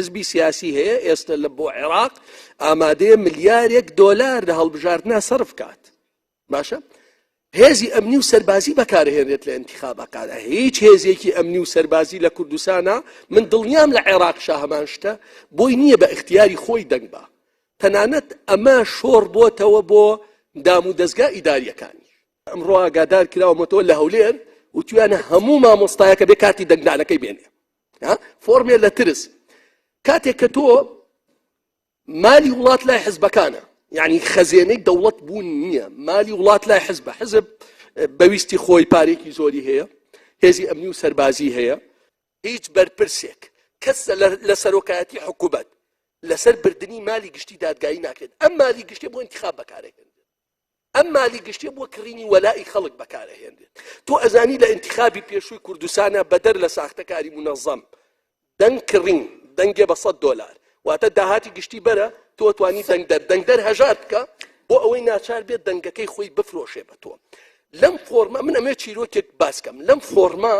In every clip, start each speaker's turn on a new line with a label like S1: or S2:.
S1: حزبی سیاسی هەیە ئێستا لە بۆ عێراق ئامادەیە ملیارێک دۆلار لە هەڵبژاردنە سەرف کات. باشە؟ هێزی ئەمنی و سەربازی بەکارهێنرێت لە ئینتیخابەکانە. هیچ هێزێکی ئەمنی و سەربازی لە کوردستانە من دڵنیام لە عێراقشا هەمان شتە بۆی نییە بە اختیاری خۆی دەنگ بە. تەنانەت ئەمە شۆڕ بۆتەوە بۆ دام و دەستگا ئیداریەکانی. ئەمڕۆ ئاگادار کراوەمەتەوە لە هەولێر وتویانە هەموو مامۆستایەکە بێ کاتی دەنگدانەکەی بێنێ. فۆرمێ لە ترس. کاتێک کە تۆ مالی وڵات لای حزبەکانە، یعنی خەزێنەی دەوڵەت بوون نییە، مالی وڵات لای حزبە، حزب بەویستی خۆی پارێکی زۆری هەیە، هێزی ئەمنی و سەربازی هەیە، هیچ بەرپرسێک کەس لە سەرۆکایەتی حکوومەت لەسەر بردننی مالی گشتی دادگایی ناکرێت. ئەم مالی گشتێ بۆ انتخاب بەکارهێنرێت، ئەم مالی گشتێ بۆ کڕینی وەلای خەڵک بەکارهێنرێت. تۆ ئەزانی لە انتخابی پێشووی کوردستانە بەدەر لە ساختەکاری منەظەم دەنگ کڕین دەنگێ بە $100 واتە داهاتی گشتی بەرە تۆ توانی دەنگدەر هەژار بکە بۆ ئەوەی ناچار بێت دەنگەکەی خۆی بفرۆشێ بە تۆ. لەم فۆرما من ئەمێ چیرۆکێک باسکەم، لەم فۆرما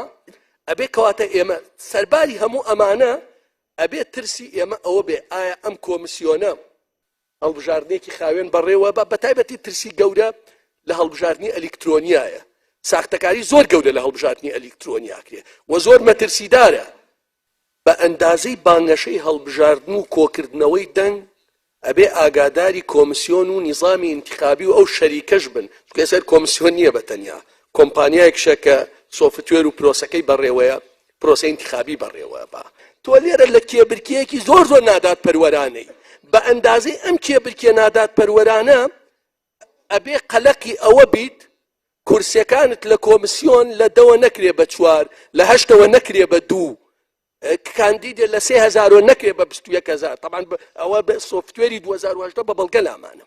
S1: ئەبێ کەواتە ئێمە سەرباری هەموو ئەمانە ئەبێ ترسی ئێمە ئەوە بێ ئایا ئەم کۆمسیۆنە هەڵبژاردنێکی خاوێن بەڕێوە بە تایبەتی ترسی گەورە لە هەڵبژاردننی ئەلیکترۆنیایە. ساختەکاری زۆر گەورە لە هەڵبژاردننی ئەلیکترۆنیاکرێ و زۆر مەترسیدارە. بە ئەندازەی بانگەشەی هەڵبژاردن و کۆکردنەوەی دەنگ ئەبێ ئاگاداری کۆمسیۆن و نیزامی انتخابی و ئەو شەریکەش بن. چونکە سەر کۆمسیۆن نییە بەتەنیا، کۆمپانیایەکشە کە سۆفتوێر و پرۆسەکەی بەڕێوەیە، پرۆسەی انتخابی بەڕێوەیە. با تۆ لێرە لە کێبرکەیەکی زۆر نادات پەروەرانەی بە ئەندازەی ئەم کێبرکێ نادات پەروەرانە ئەبێ قەلەقی ئەوە بیت کورسەکانت لە کۆمسیۆن لە 10 نەکرێ بە 4، لە 8 نەکرێ بە 2، کاندیدێ لە 3000 نەکرێ بە 21,000. طبعا ئەوە بە سۆفتوێری 2018 بە بەڵگە لامانە.